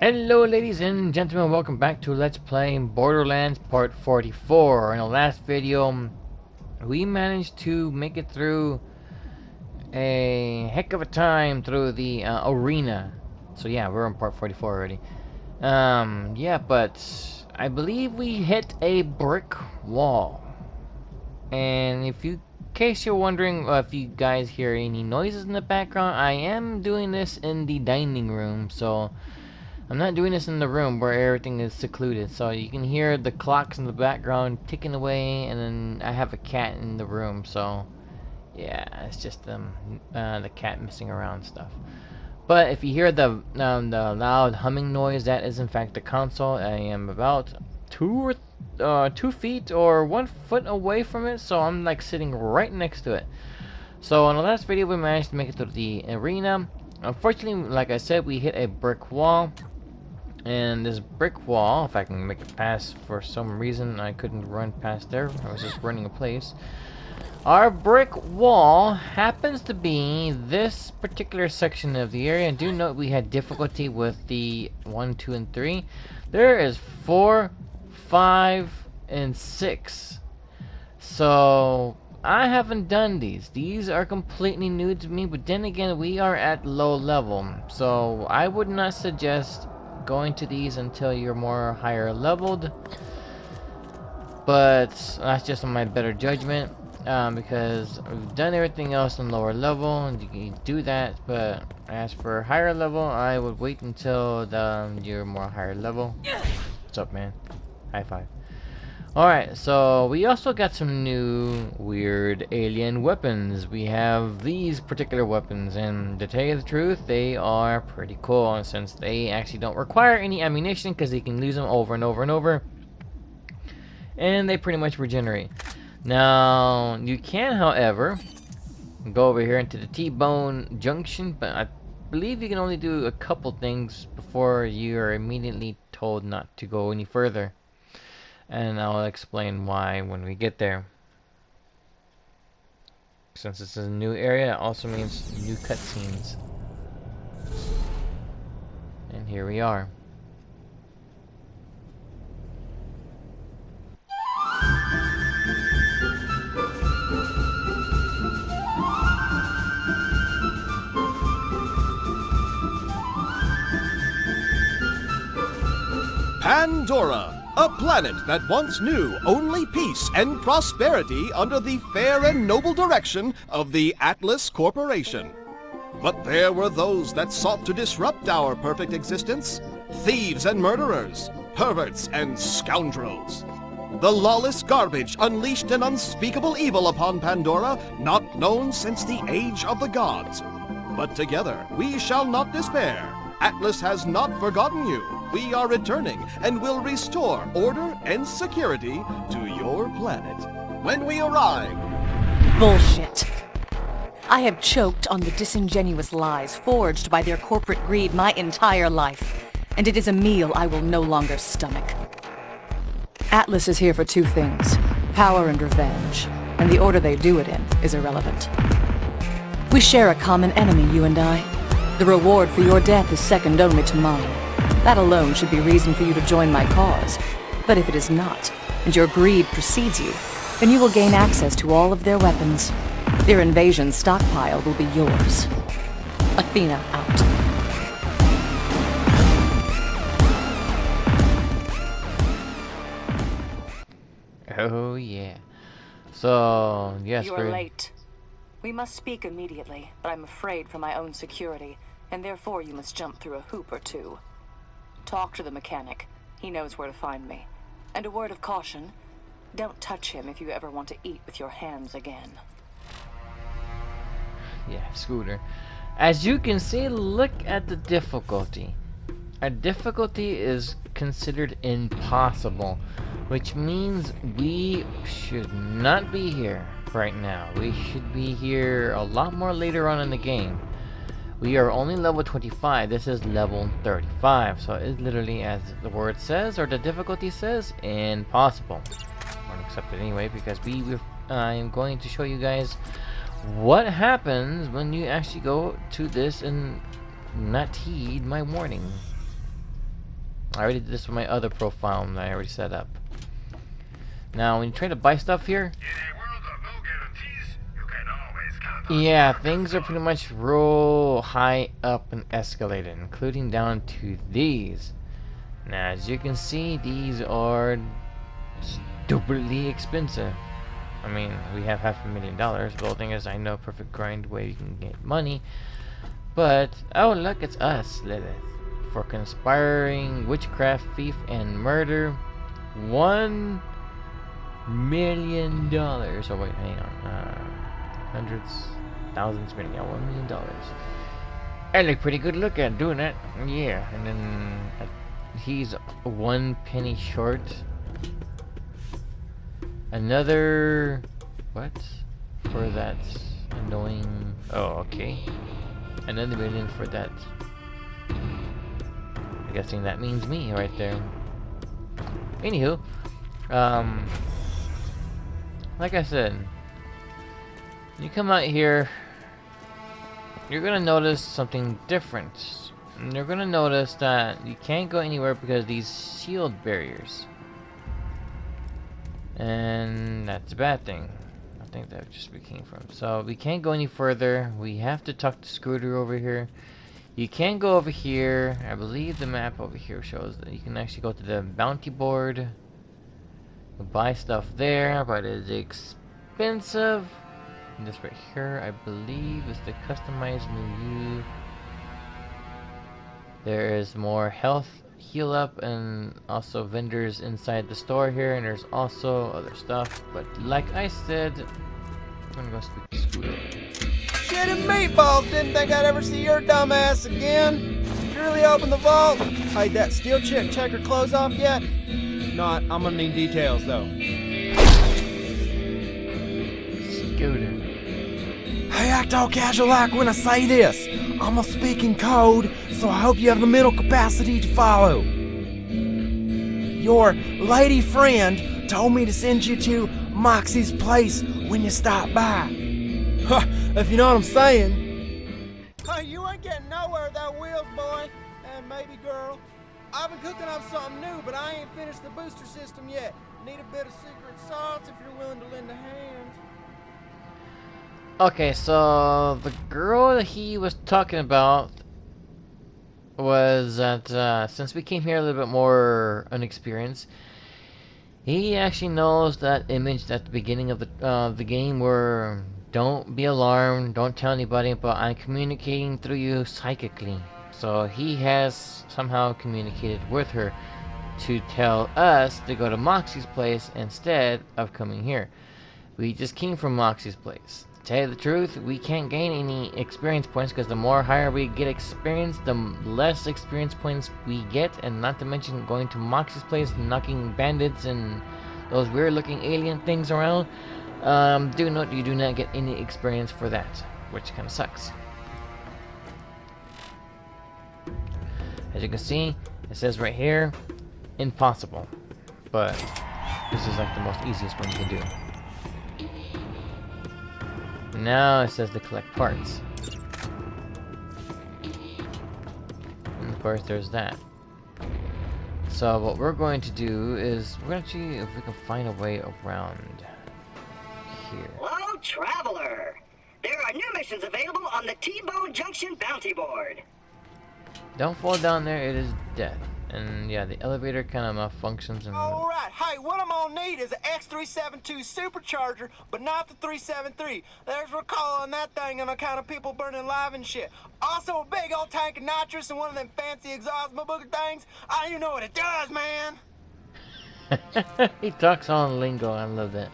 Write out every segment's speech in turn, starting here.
Hello ladies and gentlemen, welcome back to Let's Play Borderlands Part 44. In the last video, we managed to make it through a heck of a time through the arena. So yeah, we're on Part 44 already. Yeah, but I believe we hit a brick wall. And in case you're wondering if you guys hear any noises in the background, I am doing this in the dining room, so I'm not doing this in the room where everything is secluded, so you can hear the clocks in the background ticking away, and then I have a cat in the room, so yeah, it's just the cat messing around and stuff. But if you hear the loud humming noise, that is in fact the console. I am about 2 feet or 1 foot away from it, so I'm like sitting right next to it. So in the last video, we managed to make it to the arena. Unfortunately, like I said, we hit a brick wall. And this brick wall, if I can make it pass, for some reason I couldn't run past there. I was just running a place. Our brick wall happens to be this particular section of the area. And do note we had difficulty with the 1, 2, and 3. There is 4, 5, and 6. So I haven't done these. These are completely new to me. But then again, we are at low level. So I would not suggest going to these until you're more higher leveled, but that's just on my better judgment, because we've done everything else on lower level and you can do that, but as for higher level, I would wait until you're more higher level. What's up, man? High five. Alright, so we also got some new weird alien weapons. We have these particular weapons, and to tell you the truth, they are pretty cool, since they actually don't require any ammunition because you can use them over and over and over, and they pretty much regenerate. Now, you can, however, go over here into the T-Bone Junction, but I believe you can only do a couple things before you are immediately told not to go any further. And I'll explain why when we get there. Since this is a new area, it also means new cutscenes. And here we are. Pandora, a planet that once knew only peace and prosperity under the fair and noble direction of the Atlas Corporation. But there were those that sought to disrupt our perfect existence. Thieves and murderers, perverts and scoundrels. The lawless garbage unleashed an unspeakable evil upon Pandora, not known since the age of the gods. But together we shall not despair. Atlas has not forgotten you. We are returning and will restore order and security to your planet. When we arrive... Bullshit. I have choked on the disingenuous lies forged by their corporate greed my entire life, and it is a meal I will no longer stomach. Atlas is here for 2 things, power and revenge, and the order they do it in is irrelevant. We share a common enemy, you and I. The reward for your death is second only to mine. That alone should be reason for you to join my cause. But if it is not, and your greed precedes you, then you will gain access to all of their weapons. Their invasion stockpile will be yours. Athena out. Oh yeah. So, yes, You are late. We must speak immediately, but I'm afraid for my own security, and therefore you must jump through a hoop or 2. Talk to the mechanic. He knows where to find me. And a word of caution, don't touch him if you ever want to eat with your hands again. Yeah, Scooter. As you can see, look at the difficulty. Our difficulty is considered impossible, which means we should not be here right now. We should be here a lot more later on in the game. We are only level 25. This is level 35. So it's literally, as the word says, or the difficulty says, impossible. I won't accept it anyway, because I'm going to show you guys what happens when you actually go to this and not heed my warning. I already did this with my other profile that I already set up. Now, when you try to buy stuff here, yeah, things are pretty much real high up and escalated, including down to these. Now, as you can see, these are stupidly expensive. I mean, we have $500,000. The whole thing is, I know a perfect grind way you can get money. But, oh look, it's us, Lilith. For conspiring, witchcraft, thief, and murder. $1 million. Oh wait, hang on. Hundreds, thousands, million. Yeah, $1 million. I look pretty good look at doing that. Yeah, and then he's 1 penny short. Another what? For that annoying. Oh, okay. Another $1 million for that. I'm guessing that means me right there. Anywho, like I said, you come out here, you're gonna notice something different. And you're gonna notice that you can't go anywhere because of these shield barriers. And that's a bad thing. I think that just we came from. So we can't go any further. We have to talk to Scooter over here. You can go over here. I believe the map over here shows that you can actually go to the bounty board. Buy stuff there, but it's expensive. And this right here, I believe, is the customized milieu. There is more health heal up and also vendors inside the store here, and there's also other stuff. But like I said, I'm gonna go speak to Scooter. Shit and meatballs, didn't think I'd ever see your dumb ass again. Surely open the vault. Hey, that steel chick check her clothes off yet? Not, I'm gonna need details though. Scooter. Hey, act all casual like when I say this. I'm gonna speak in code, so I hope you have the mental capacity to follow. Your lady friend told me to send you to Moxie's place when you stop by. Huh, if you know what I'm saying. Hey, you ain't getting nowhere with that wheels, boy. And maybe girl. I've been cooking up something new, but I ain't finished the booster system yet. Need a bit of secret sauce if you're willing to lend a hand. Okay, so the girl that he was talking about was that since we came here a little bit more unexperienced, he actually knows that image at the beginning of the game where don't be alarmed, don't tell anybody, but I'm communicating through you psychically. So he has somehow communicated with her to tell us to go to Moxie's place instead of coming here. We just came from Moxie's place. To tell you the truth, we can't gain any experience points because the more higher we get experience, the less experience points we get, and not to mention going to Moxie's place, knocking bandits and those weird looking alien things around. Do note you do not get any experience for that, which kind of sucks. As you can see, it says right here, impossible. But this is like the most easiest one you can do. Now it says to collect parts. And of course there's that. So what we're going to do is, we're going to see if we can find a way around here. Hello, traveler! There are new missions available on the T-Bone Junction bounty board. Don't fall down there, it is death. And yeah, the elevator kind of malfunctions and... Alright, hey, what I'm gonna need is an X372 supercharger, but not the 373. There's recall on that thing on account of people burning live and shit. Also a big old tank of nitrous and one of them fancy exhaust booger things. I don't even know what it does, man! He talks on lingo, I love that.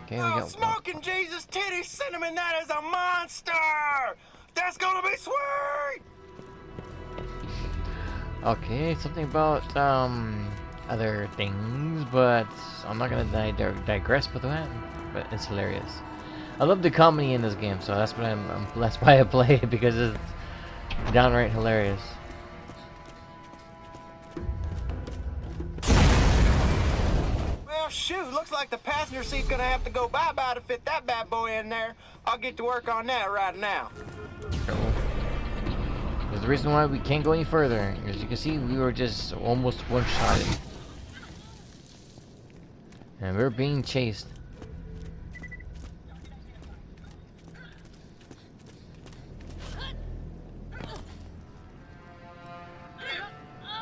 Okay, we got smoking Jesus titty cinnamon, that is a monster! That's gonna be sweet! Okay, something about other things, but I'm not gonna digress with that. But it's hilarious. I love the comedy in this game, so that's what that's why I play it, because it's downright hilarious. Well, shoot, looks like the passenger seat's gonna have to go bye-bye to fit that bad boy in there. I'll get to work on that right now. Cool. Is the reason why we can't go any further. As you can see, we were just almost one-shotted. And we're being chased.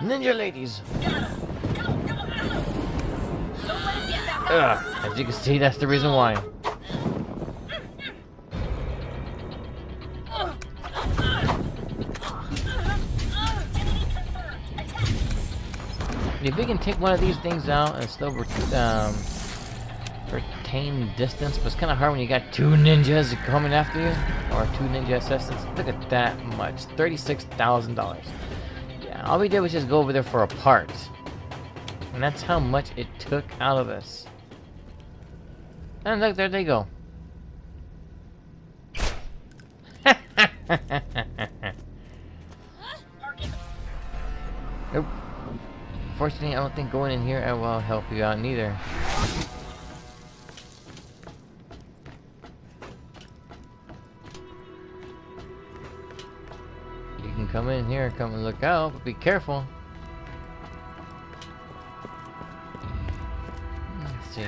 Ninja ladies! Ugh, as you can see, that's the reason why. If we can take one of these things out and still retain distance, but it's kind of hard when you got two ninjas coming after you, or two ninja assassins. Look at that much, $36,000. Yeah, all we did was just go over there for a part, and that's how much it took out of us. And look, there they go. Nope. Fortunately, I don't think going in here will help you out neither. You can come in here and come and look out, but be careful. Let's see.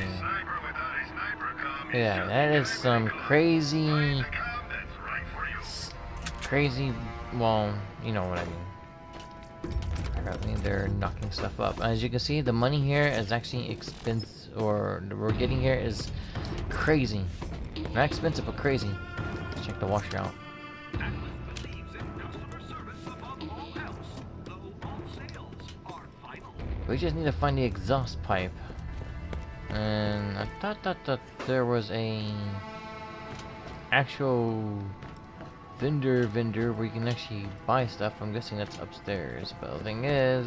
Yeah, that is some crazy, well, you know what I mean. Apparently they're knocking stuff up. As you can see, the money here is actually expensive, or we're getting here is crazy. Not expensive, but crazy. Let's check the washer out. We just need to find the exhaust pipe. And I thought that there was a actual vendor where you can actually buy stuff. I'm guessing that's upstairs, but the thing is,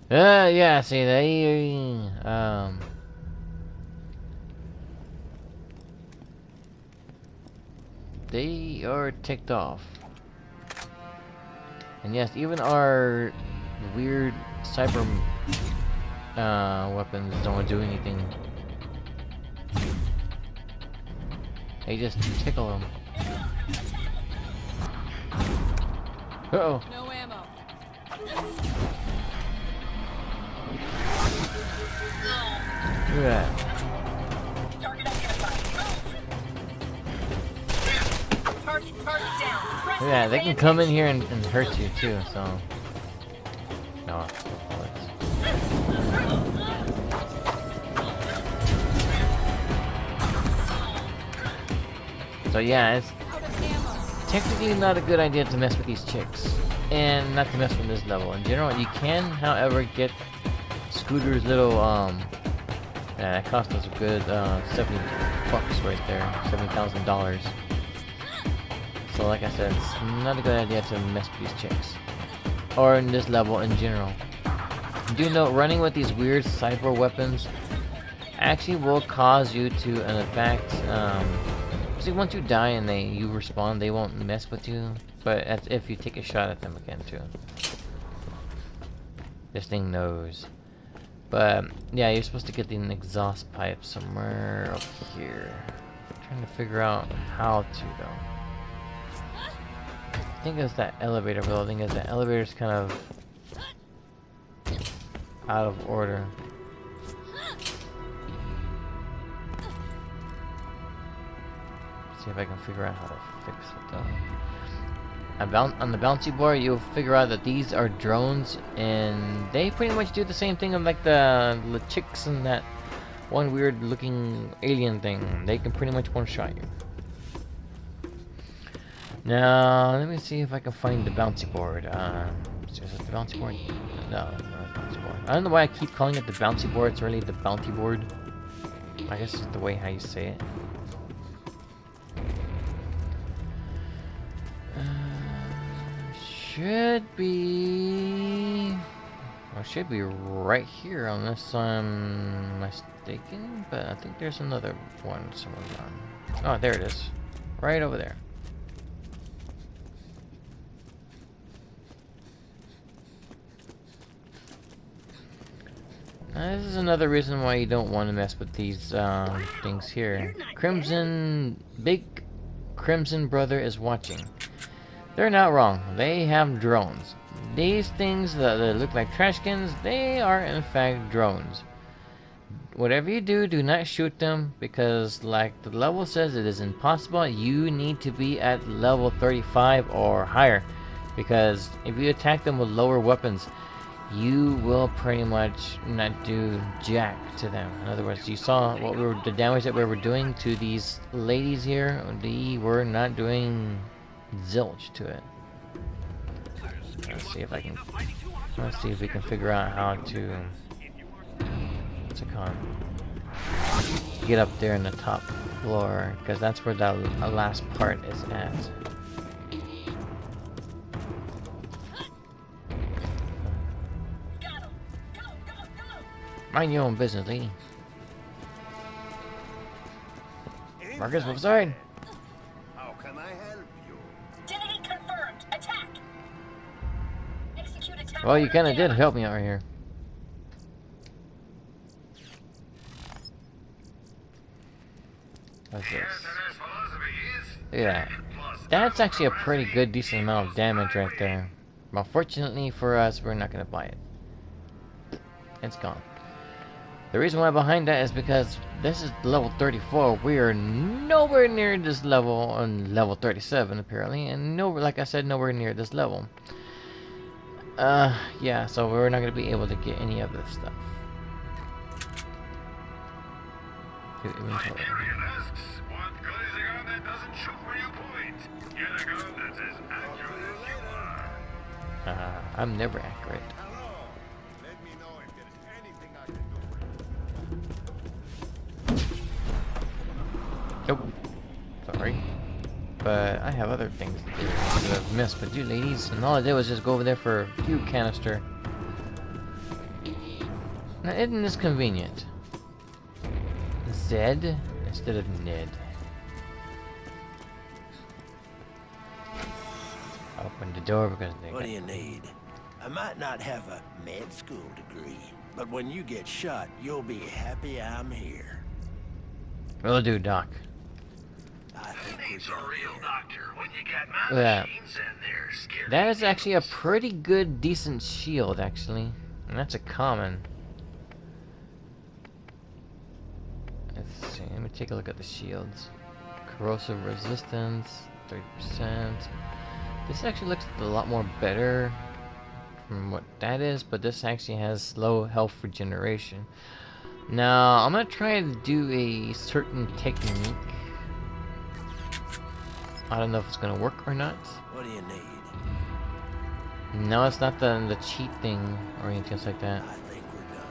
yeah, see, they are ticked off. And yes, even our weird cyber weapons don't do anything. They just tickle them. Uh-oh. No ammo. Look at that. Yeah, they can come in here and hurt you too, so... No, bullets. So yeah, it's technically not a good idea to mess with these chicks. And not to mess with this level. In general, you can, however, get Scooter's little, yeah, it cost us a good, $70 right there. $70,000. So like I said, it's not a good idea to mess with these chicks. Or in this level in general. Do note, running with these weird cyber weapons actually will cause you to, in fact, see, once you die and you respawn, they won't mess with you. But that's if you take a shot at them again too. This thing knows. But yeah, you're supposed to get the exhaust pipe somewhere up here. I'm trying to figure out how to though. I think it's that elevator, but the thing is that elevator's kind of out of order. See if I can figure out how to fix it though. On the bouncy board, you'll figure out that these are drones, and they pretty much do the same thing of like the chicks and that one weird looking alien thing. They can pretty much one-shot you. Now, let me see if I can find the bouncy board. Is it the bouncy board? No, not the bouncy board. I don't know why I keep calling it the bouncy board. It's really the bounty board. I guess it's the way how you say it. Should be... Well, it should be right here unless I'm mistaken. But I think there's another one somewhere around. Oh, there it is. Right over there. This is another reason why you don't want to mess with these things here. Big Crimson Brother is watching. They're not wrong. They have drones. These things that look like trash cans, they are in fact drones. Whatever you do, do not shoot them, because like the level says, it is impossible. You need to be at level 35 or higher, because if you attack them with lower weapons, you will pretty much not do jack to them. In other words, you saw the damage that we were doing to these ladies here. They were not doing zilch to it. Let's see if we can figure out how to get up there in the top floor, because that's where that last part is at. Mind your own business, lady. Marcus, move aside. How can I help you? Identity confirmed. Attack. Execute attack. Well, you kind of did help me out right here. What's this? Look at that. That's actually a pretty good, decent amount of damage right there. But fortunately for us, we're not going to buy it. It's gone. The reason why behind that is because this is level 34. We are nowhere near this level on level 37 apparently, and like I said, nowhere near this level. Yeah, so we're not gonna be able to get any of this stuff. Inventory. What good is a gun that doesn't shoot where you point? Get a gun that's as accurate as you are. I'm never accurate. Nope. Sorry. But I have other things to do that I've missed with you ladies, and all I did was just go over there for a few canister. Now, isn't this convenient? Zed instead of Ned. Open the door because they What do you need? I might not have a med school degree, but when you get shot, you'll be happy I'm here. Will do, Doc. I think Needs a real doctor when you got Look at that. machines and they're scary. That is actually a pretty good, decent shield, actually. And that's a common. Let's see, let me take a look at the shields. Corrosive resistance, 30%. This actually looks a lot more better from what that is, but this actually has slow health regeneration. Now, I'm gonna try to do a certain technique. I don't know if it's gonna work or not. What do you need? No, it's not the cheat thing or anything like that. I think we're done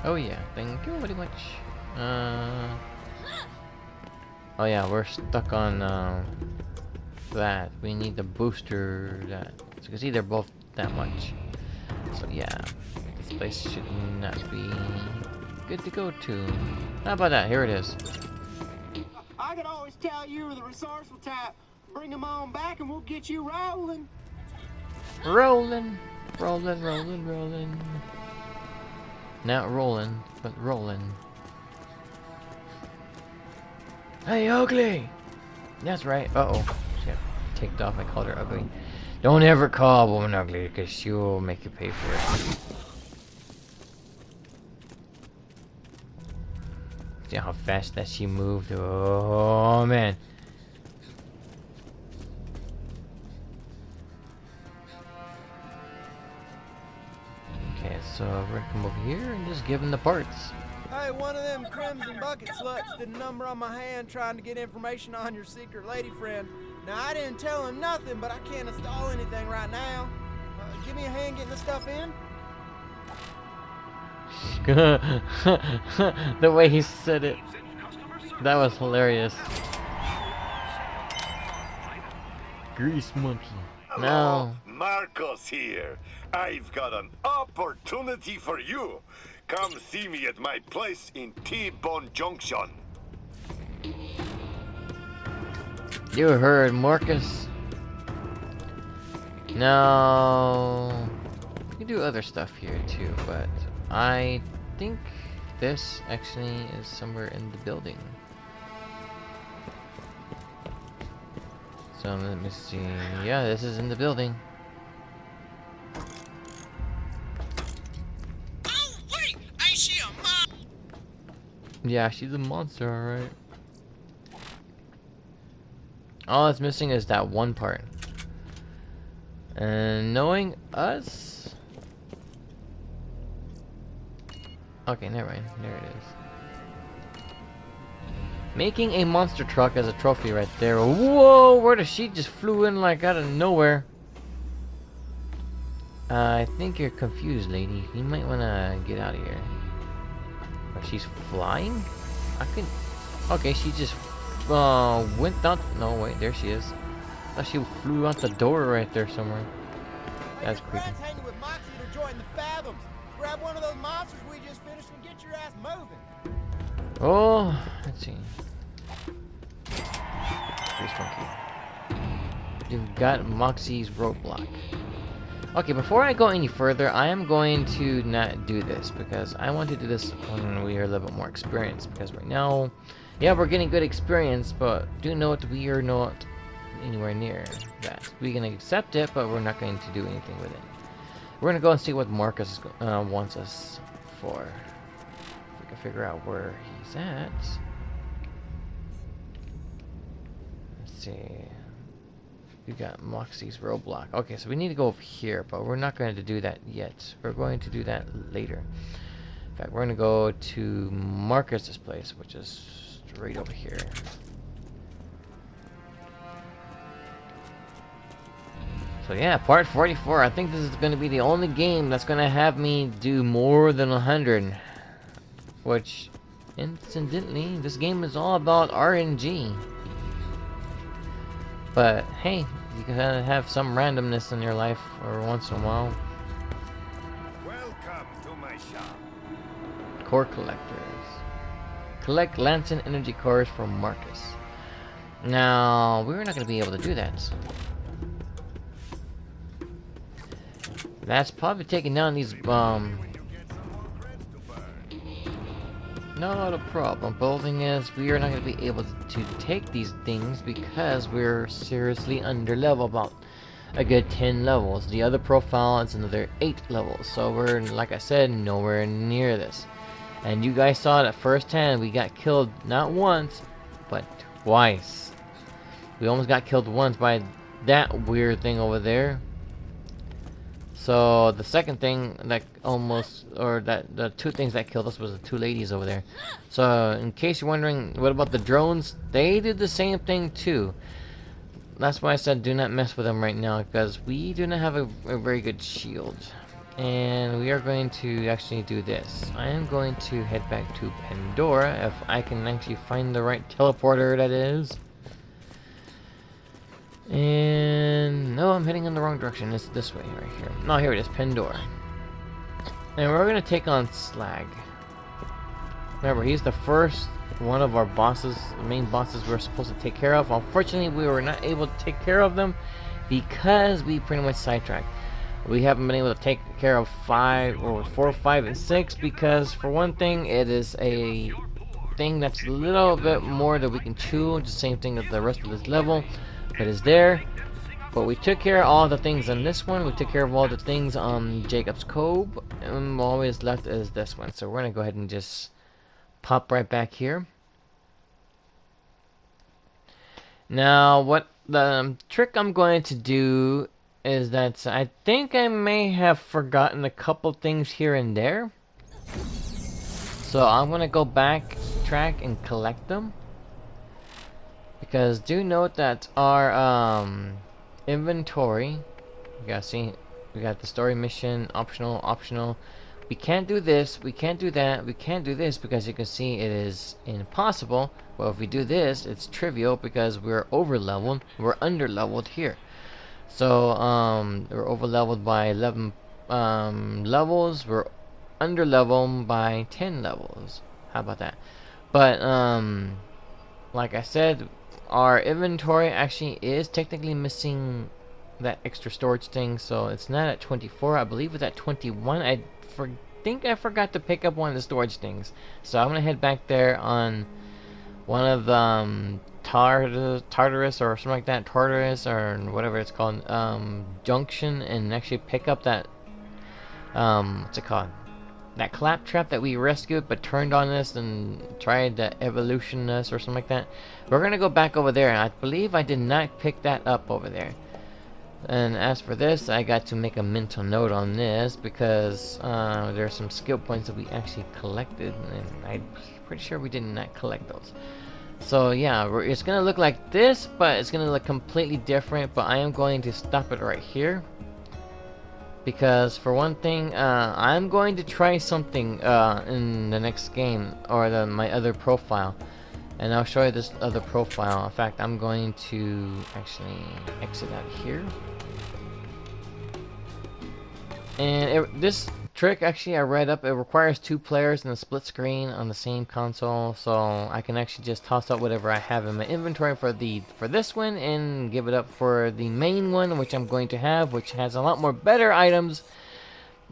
here. Oh yeah, thank you very much. Oh yeah, we're stuck on that. We need the booster that. So you can see they're both that much. So yeah, this place should not be good to go to. How about that? Here it is. I could always tell you were the resourceful type. Bring them on back and we'll get you rolling. Rolling, rolling, rolling, rolling. Not rolling, but rolling. Hey, ugly! That's right. Uh-oh. Shit. Ticked off. I called her ugly. Don't ever call a woman ugly, because she'll make you pay for it. See how fast that she moved? Oh, man. Okay, so we're gonna come over here and just give him the parts. Hey, one of them crimson bucket sluts did a number on my hand trying to get information on your secret lady friend. Now, I didn't tell him nothing, but I can't install anything right now. Give me a hand getting the stuff in. The way he said it. That was hilarious. Grease monkey. No. Marcos here. I've got an opportunity for you. Come see me at my place in T-Bone Junction. You heard, Marcus. No. You can do other stuff here too, but I think this actually is somewhere in the building. So let me see. Yeah, this is in the building. Oh, wait! Ain't she a mom? Yeah, she's a monster, alright. All that's missing is that one part. And knowing us... Okay, never mind. There it is. Making a monster truck as a trophy right there. Whoa! Where the sheet just flew in like out of nowhere. I think you're confused, lady. You might want to get out of here. Oh, she's flying? I could... Okay, she just went out... No, wait, there she is. I thought she flew out the door right there somewhere. That's creepy. Hanging with Moxie to join the Fathoms. Grab one of those monsters we just finished and get your ass moving. Oh, let's see. Pretty funky. You've got Moxie's roadblock. Okay, before I go any further, I am going to not do this because I want to do this when we are a little bit more experienced. Because right now, yeah, we're getting good experience, but do note we are not anywhere near that. We can accept it, but we're not going to do anything with it. We're gonna go and see what Marcus wants us for. If we can figure out where he's at. Let's see. We got Moxie's roadblock. Okay, so we need to go over here, but we're not going to do that yet. We're going to do that later. In fact, we're going to go to Marcus's place, which is right over here. So yeah, part 44. I think this is going to be the only game that's going to have me do more than 100. Which, incidentally, this game is all about RNG. But hey, you can have some randomness in your life every once in a while. Welcome to my shop. Core collectors. Collect Lanson energy cores from Marcus. Now, we're not going to be able to do that. That's probably taking down these not a problem. But the thing is, we are not going to be able to take these things because we're seriously under level, about a good 10 levels. The other profile is another 8 levels. So we're, like I said, nowhere near this. And you guys saw it at first hand. We got killed not once, but twice. We almost got killed once by that weird thing over there. So the second thing that almost, or that the two things that killed us was the two ladies over there. So in case you're wondering, what about the drones? They did the same thing too. That's why I said do not mess with them right now, because we do not have a very good shield. And we are going to actually do this. I am going to head back to Pandora, if I can actually find the right teleporter that is. And no, I'm heading in the wrong direction. It's this way right here. No, here it is, Pandora. And we're gonna take on Slag. Remember, he's the first one of our bosses, the main bosses we're supposed to take care of. Unfortunately, we were not able to take care of them because we pretty much sidetracked. We haven't been able to take care of 4, 5, and 6 because, for one thing, it is a thing that's a little bit more that we can chew. The same thing as the rest of this level. It is there, but we took care of all the things on this one. We took care of all the things on Jacob's Cove, and all is left is this one. So we're gonna go ahead and just pop right back here. Now, what the trick I'm going to do is that I think I may have forgotten a couple things here and there. So I'm gonna go back, track, and collect them. Because do note that our inventory, you gotta see, we got the story mission, optional. We can't do this, we can't do that, we can't do this because you can see it is impossible. Well, if we do this, it's trivial because we're over leveled, we're under leveled here. So we're over leveled by 11 levels, we're under leveled by 10 levels. How about that? But like I said, our inventory actually is technically missing that extra storage thing, so it's not at 24. I believe it's at 21. I think I forgot to pick up one of the storage things. So I'm gonna head back there on one of the Tartarus or something like that, Tartarus or whatever it's called, junction, and actually pick up that what's it called? That claptrap that we rescued but turned on us and tried to evolution us or something like that. We're gonna go back over there, and I believe I did not pick that up over there. And as for this, I got to make a mental note on this because there are some skill points that we actually collected, and I'm pretty sure we did not collect those. So yeah, it's gonna look like this, but it's gonna look completely different. But I am going to stop it right here because, for one thing, I'm going to try something in the next game, or my other profile, and I'll show you this other profile. In fact, I'm going to actually exit out of here. And this trick, actually, I read up, it requires 2 players in a split screen on the same console, so I can actually just toss out whatever I have in my inventory for this one and give it up for the main one, which I'm going to have, which has a lot more better items,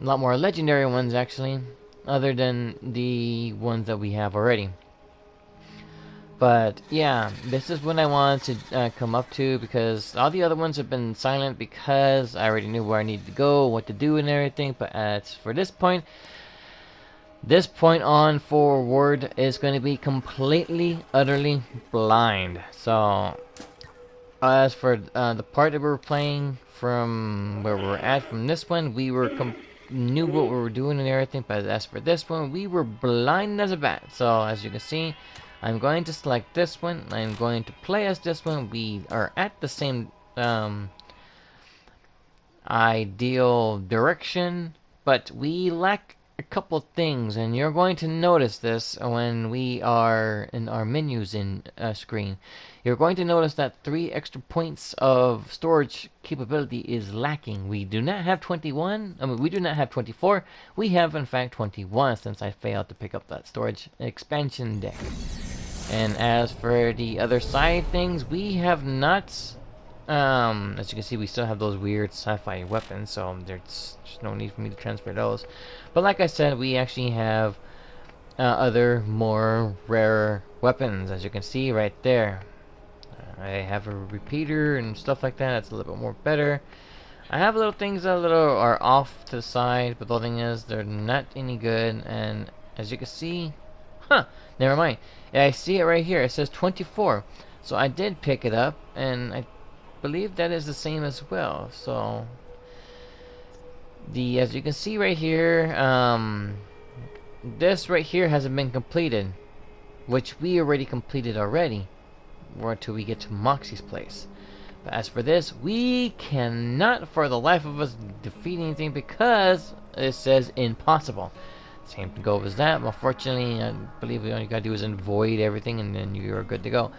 a lot more legendary ones actually, other than the ones that we have already. But yeah, this is what I wanted to come up to, because all the other ones have been silent because I already knew where I needed to go, what to do and everything. But as for this point on forward is going to be completely, utterly blind. So as for the part that we were playing from where we were at from this one, we were knew what we were doing and everything. But as for this one, we were blind as a bat. So as you can see, I'm going to select this one. I'm going to play as this one. We are at the same ideal direction, but we lack a couple things, and you're going to notice this when we are in our menus in screen. You're going to notice that 3 extra points of storage capability is lacking. We do not have 21. I mean, we do not have 24. We have, in fact, 21, since I failed to pick up that storage expansion deck. And as for the other side things, we have not, as you can see, we still have those weird sci-fi weapons, so there's just no need for me to transfer those. But like I said, we actually have other more rare weapons, as you can see right there. I have a repeater and stuff like that. That's a little bit more better. I have little things that are off to the side, but the thing is, they're not any good. And as you can see, never mind. Yeah, I see it right here. It says 24. So I did pick it up, and I believe that is the same as well. So as you can see right here, this right here hasn't been completed, which we already completed already, or until we get to Moxie's place. But as for this, we cannot for the life of us defeat anything because it says impossible. Same to go as that. Unfortunately, I believe all you gotta do is avoid everything, and then you're good to go.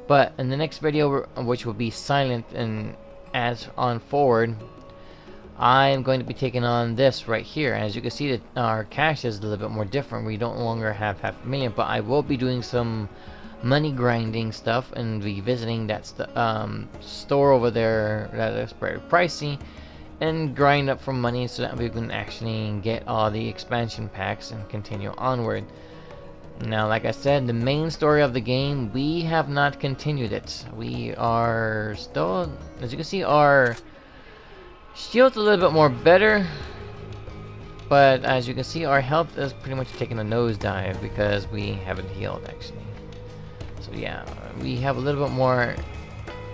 But in the next video, which will be silent and as on forward, I am going to be taking on this right here. As you can see, that our cash is a little bit more different. We don't longer have 500,000, but I will be doing some money grinding stuff and revisiting that store over there that is very pricey, and grind up for money so that we can actually get all the expansion packs and continue onward. Now, like I said, the main story of the game, we have not continued it. We are still, as you can see, our shield's a little bit more better, but as you can see, our health is pretty much taking a nosedive because we haven't healed actually. So yeah, we have a little bit more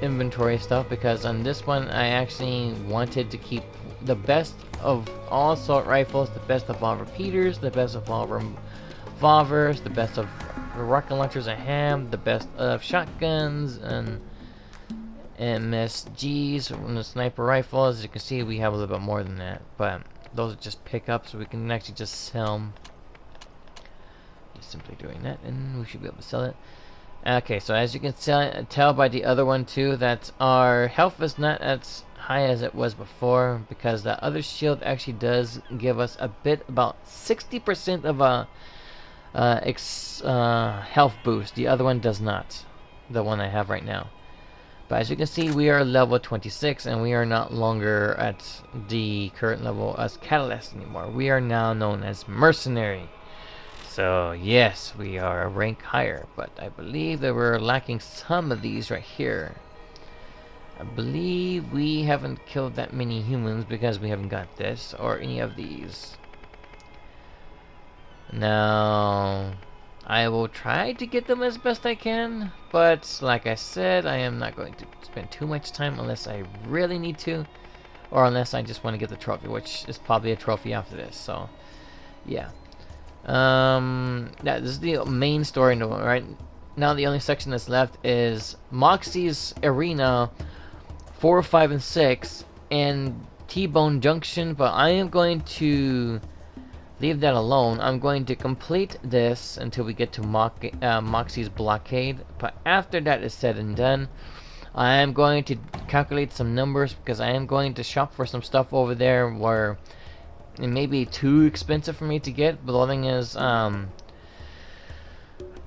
inventory stuff because on this one I actually wanted to keep the best of all assault rifles, the best of all repeaters, the best of all revolvers, the best of rocket launchers I have, the best of shotguns and MSGs and the sniper rifle. As you can see, we have a little bit more than that, but those are just pickups, so we can actually just sell them. Just simply doing that, and we should be able to sell it. Okay, so as you can tell by the other one too, that our health is not as high as it was before, because the other shield actually does give us a bit, about 60% of a health boost. The other one does not, the one I have right now. But as you can see, we are level 26, and we are not longer at the current level as Catalyst anymore. We are now known as Mercenary. So yes, we are a rank higher, but I believe that we're lacking some of these right here. I believe we haven't killed that many humans because we haven't got this or any of these. Now, I will try to get them as best I can, but like I said, I am not going to spend too much time unless I really need to, or unless I just want to get the trophy, which is probably a trophy after this. So, yeah. This is the main story, right? Now the only section that's left is Moxie's Arena 4, 5, and 6 and T-Bone Junction, but I am going to leave that alone. I'm going to complete this until we get to Moxie's Blockade, but after that is said and done, I am going to calculate some numbers because I am going to shop for some stuff over there where it may be too expensive for me to get, but the thing is,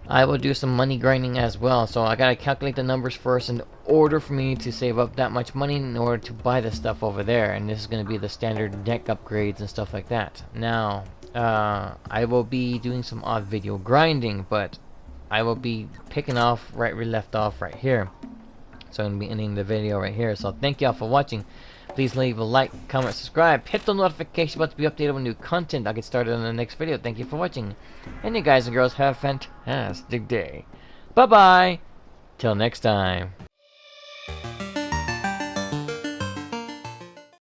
I will do some money grinding as well, so I gotta calculate the numbers first in order for me to save up that much money in order to buy the stuff over there, and this is gonna be the standard deck upgrades and stuff like that. Now, I will be doing some odd video grinding, but I will be picking off right where we left off right here. So I'm gonna be ending the video right here, so thank y'all for watching. Please leave a like, comment, subscribe, hit the notification button to be updated with new content. I'll get started on the next video. Thank you for watching. And you guys and girls have a fantastic day. Bye-bye. Till next time.